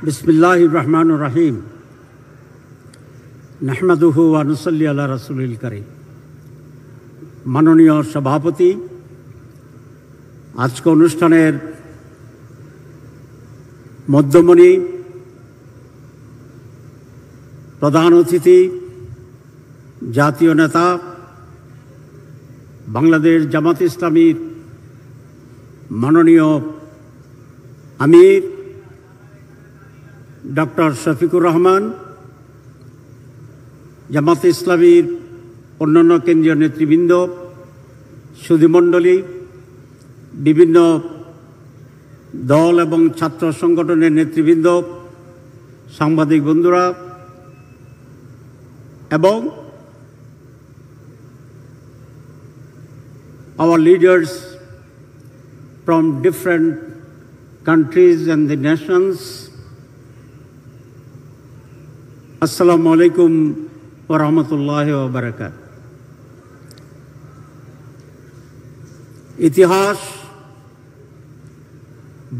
বিসমিল্লাহির রহমানির রহিম। নাহমাদুহু ওয়া নুসাল্লি আলা রাসূলিল কারীম। মাননীয় সভাপতি, আজকে অনুষ্ঠানের মধ্যমণি, প্রধান অতিথি, জাতীয় নেতা, বাংলাদেশ জামাত ইসলামীর মাননীয় আমির ডক্টর শফিকুর রহমান, জামাত ইসলামীর অন্যান্য কেন্দ্রীয় নেতৃবৃন্দ, সুধীমণ্ডলী, বিভিন্ন দল এবং ছাত্র সংগঠনের নেতৃবৃন্দ, সাংবাদিক বন্ধুরা এবং our leaders from different countries and the nations. Assalamu alaikum wa rahmatullahi wa barakatuh. ইতিহাস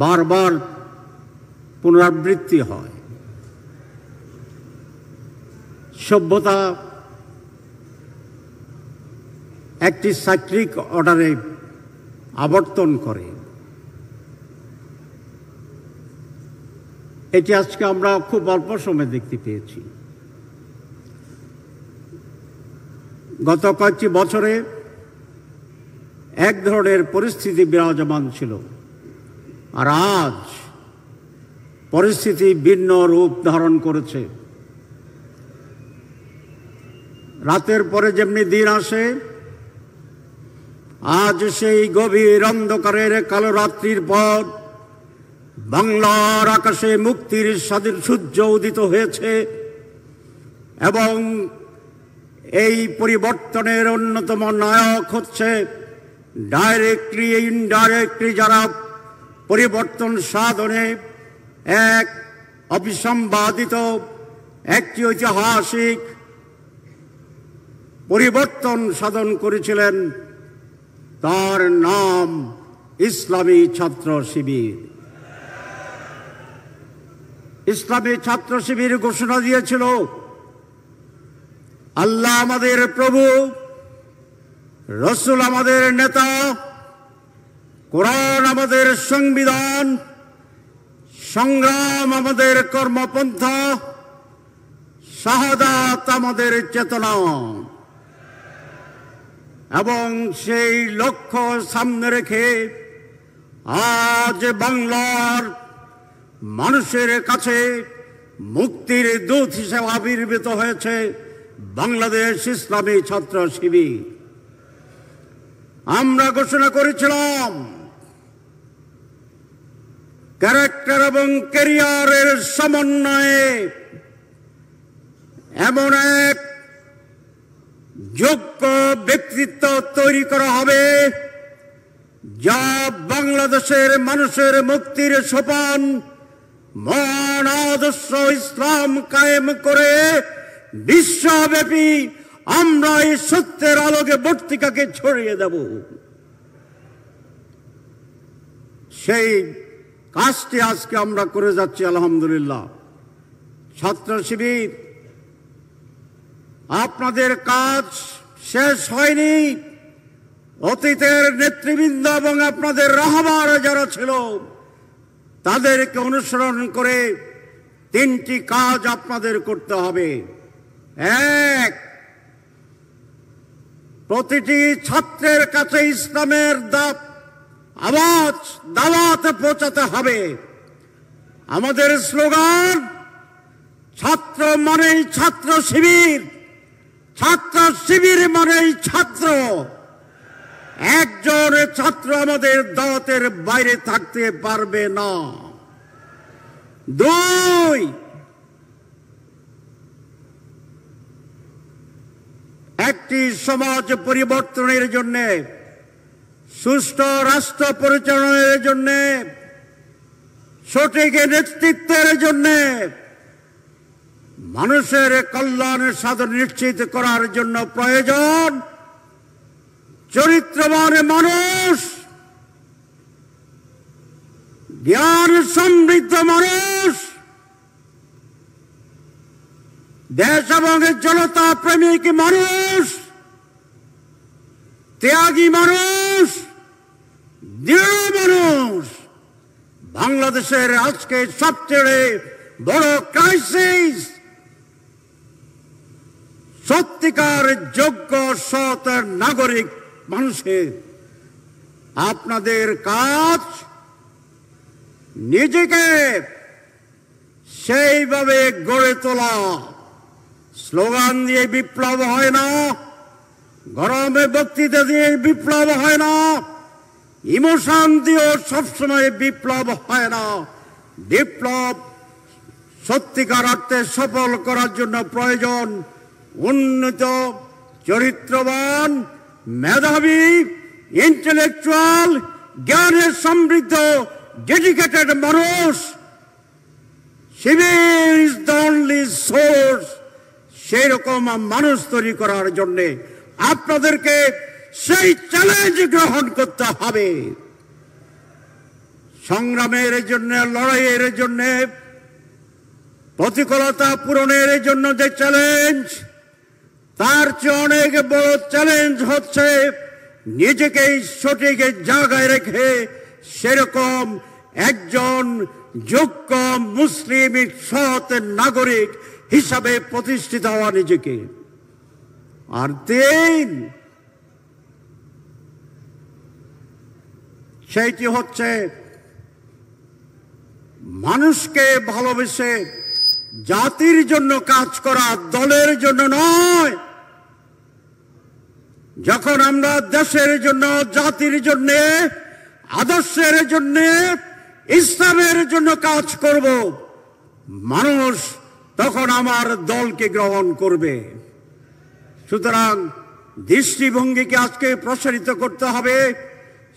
বারবার পুনরাবৃত্তি হয়। সভ্যতা একটি সাইক্লিক অর্ডারে আবর্তন করে। এটি আজকে আমরা খুব অল্প সময় দেখতে পেয়েছি। গত কয়েকটি বছরে এক ধরনের পরিস্থিতি বিরাজমান ছিল, আর আজ পরিস্থিতি ভিন্ন রূপ ধারণ করেছে। রাতের পরে যেমনি দিন আসে, আজ সেই গভীর অন্ধকারের কালো রাত্রির পর বাংলার আকাশে মুক্তির স্বাধীন সূর্য উদিত হয়েছে এবং এই পরিবর্তনের অন্যতম নায়ক হচ্ছে ডাইরেক্টলি ইনডাইরেক্টলি যারা পরিবর্তন সাধনে এক অবিসম্বাদিত একটি ঐতিহাসিক পরিবর্তন সাধন করেছিলেন। তার নাম ইসলামী ছাত্র শিবির। ইসলামী ছাত্র শিবির ঘোষণা দিয়েছিল, আল্লাহ আমাদের প্রভু, রসুল আমাদের নেতা, কোরআন আমাদের সংবিধান, সংগ্রাম আমাদের কর্মপন্থা, শাহাদাত আমাদের চেতনা। এবং সেই লক্ষ্য সামনে রেখে আজ বাংলার মানুষের কাছে মুক্তির দূত হিসেবে আবির্ভূত হয়েছে বাংলাদেশ ইসলামী ছাত্র শিবির। আমরা ঘোষণা করেছিলাম, ক্যারেক্টার এবং ক্যারিয়ারের সমন্বয়ে এমন এক যোগ্য ব্যক্তিত্ব তৈরি করা হবে যা বাংলাদেশের মানুষের মুক্তির সোপান মহান আদর্শ ইসলাম কায়েম করে বিশ্বব্যাপী আমরা এই সত্যের আলোকে বর্তিকাকে ছড়িয়ে দেব। সেই কাজটি আজকে আমরা করে যাচ্ছি আলহামদুলিল্লাহ। ছাত্র শিবির, আপনাদের কাজ শেষ হয়নি। অতীতের নেতৃবৃন্দ এবং আপনাদের রাহবার যারা ছিল তাদেরকে অনুসরণ করে তিনটি কাজ আপনাদের করতে হবে। এক, প্রতিটি ছাত্রের কাছে ইসলামের আওয়াজ দাওয়াত পৌঁছাতে হবে। আমাদের স্লোগান, ছাত্র মানেই ছাত্র শিবির, ছাত্র শিবির মানেই ছাত্র। একজন ছাত্র আমাদের দাওয়াতের বাইরে থাকতে পারবে না। দুই, একটি সমাজ পরিবর্তনের জন্য, সুষ্ঠু রাষ্ট্র পরিচালনার জন্য, সঠিক নেতৃত্বের জন্য, মানুষের কল্যাণ সাধন নিশ্চিত করার জন্য প্রয়োজন চরিত্রবান মানুষ, জ্ঞান সমৃদ্ধ মানুষ, দেশ এবং জনতা প্রেমিক মানুষ, ত্যাগী মানুষ, দৃঢ় মানুষ বাংলাদেশের আজকে সবচেয়ে বড় ক্রাইসিস। সত্যিকার যোগ্য সৎ নাগরিক মানুষের আপনাদের কাজ নিজেকে সেইভাবে গড়ে তোলা। স্লোগান দিয়ে বিপ্লব হয় না, গরমে বক্তৃতা দিয়ে বিপ্লব হয় না, ইমোশন দিয়েও সবসময় বিপ্লব হয় না। বিপ্লব সত্যিকার অর্থে সফল করার জন্য প্রয়োজন উন্নত, চরিত্রবান, মেধাবী, ইন্টেলেকচুয়াল, জ্ঞানের সমৃদ্ধ, ডেডিকেটেড মানুষ। শিবির ইজ দ্য অনলি সোর্স। সেই রকম মানুষ তৈরি করার জন্য আপনাদেরকে সেই চ্যালেঞ্জ গ্রহণ করতে হবে। সংগ্রামের জন্য, লড়াইয়ের জন্য, প্রতিকূলতা পূরণের জন্য যে চ্যালেঞ্জ, তার চেয়ে অনেক বড় চ্যালেঞ্জ হচ্ছে নিজেকে সঠিক জায়গায় রেখে সেরকম একজন যোগ্য মুসলিম সৎ নাগরিক হিসাবে প্রতিষ্ঠিত হওয়া নিজেকে। আর তিন, সেইটি হচ্ছে মানুষকে ভালোবেসে জাতির জন্য কাজ করা, দলের জন্য নয়। যখন আমরা দেশের জন্য, জাতির জন্য, আদর্শের জন্য, ইসলামের জন্য কাজ করব, মানুষ তখন আমার দলকে গ্রহণ করবে। সুতরাং দৃষ্টিভঙ্গিকে আজকে প্রসারিত করতে হবে।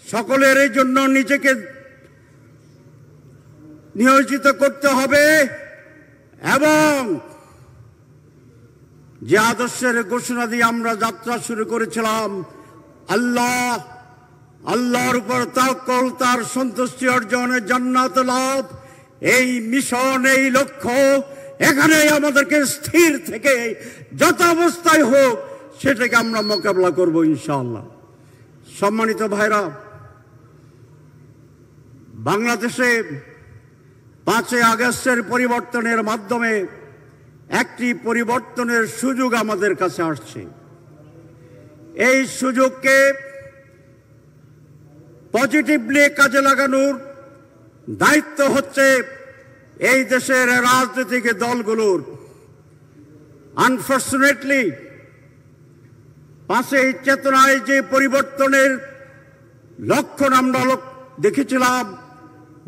সকলের জন্য নিজেকে নিয়োজিত করতে হবে এবং যে আদর্শের ঘোষণা দিয়ে আমরা যাত্রা শুরু করেছিলাম, আল্লাহর উপর তাওয়াক্কুল, তার সন্তুষ্টি অর্জন, জান্নাত লাভ, এই মিশন, এই লক্ষ্য, এখানেই আমাদেরকে স্থির থেকে যত অবস্থায় হোক সেটাকে আমরা মোকাবেলা করব ইনশাআল্লাহ। সম্মানিত ভাইরা, বাংলাদেশে 5 আগস্টের পরিবর্তনের মাধ্যমে একটি পরিবর্তনের সুযোগ আমাদের কাছে আসছে। এই সুযোগকে পজিটিভলি কাজে লাগানোর দায়িত্ব হচ্ছে এই দেশের রাজনৈতিক দলগুলোর। আনফর্চুনেটলি 5 চেতনায় যে পরিবর্তনের লক্ষণ আমরা দেখেছিলাম,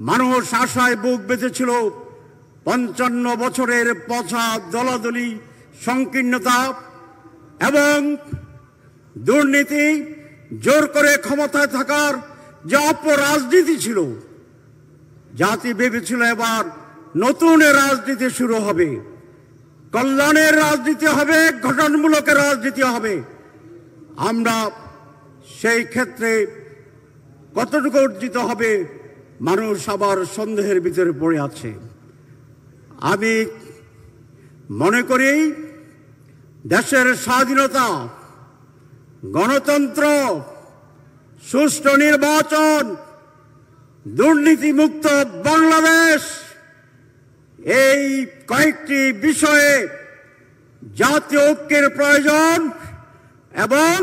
মানুষ আশায় বুক বেঁধেছিল। 55 বছরের পচা দলাদলি, সংকীর্ণতা এবং দুর্নীতি, জোর করে ক্ষমতায় থাকার যে অপরাজনীতি ছিল, জাতি ভেবেছিল এবার নতুন রাজনীতি শুরু হবে, কল্যাণের রাজনীতি হবে, গঠনমূলক রাজনীতি হবে। আমরা সেই ক্ষেত্রে কতটুকু অর্জিত হবে মানুষ আবার সন্দেহের ভিতরে পড়ে আছে। আমি মনে করি দেশের স্বাধীনতা, গণতন্ত্র, সুষ্ঠু নির্বাচন, দুর্নীতিমুক্ত বাংলাদেশ, এই কয়েকটি বিষয়ে জাতীয় ঐক্যের প্রয়োজন এবং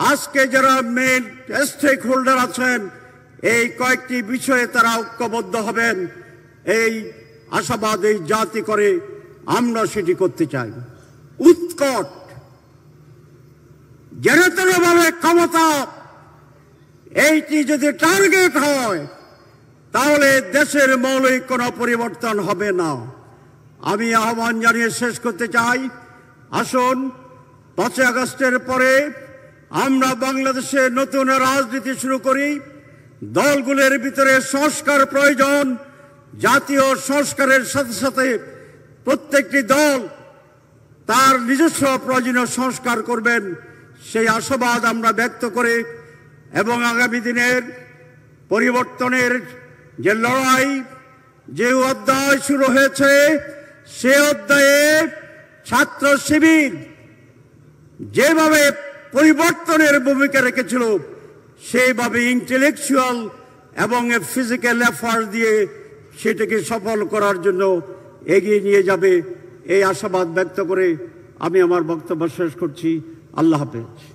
আজকে যারা মেন স্টেক হোল্ডার আছেন এই কয়েকটি বিষয়ে তারা ঐক্যবদ্ধ হবেন, এই আশাবাদ এই জাতি করে আমরা সেটি করতে চাই। উৎকট জেনেতনভাবে ক্ষমতা, এইটি যদি টার্গেট হয় তাহলে দেশের মৌলিক কোনো পরিবর্তন হবে না। আমি আহ্বান জানিয়ে শেষ করতে চাই, আসুন 5 আগস্টের পরে আমরা বাংলাদেশে নতুন রাজনীতি শুরু করি। দলগুলোর ভিতরে সংস্কার প্রয়োজন। জাতীয় সংস্কারের সাথে সাথে প্রত্যেকটি দল তার নিজস্ব প্রয়োজনীয় সংস্কার করবেন, সেই আশাবাদ আমরা ব্যক্ত করে এবং আগামী দিনের পরিবর্তনের যে লড়াই, যে অধ্যায় শুরু হয়েছে সে অধ্যায়ে ছাত্র শিবির যেভাবে পরিবর্তনের ভূমিকা রেখেছিল সেইভাবে ইন্টেলেকচুয়াল এবং ফিজিক্যাল এফার্ট দিয়ে সেটাকে সফল করার জন্য এগিয়ে নিয়ে যাবে এই আশাবাদ ব্যক্ত করে আমি আমার বক্তব্য শেষ করছি। আল্লাহ হাফেজ।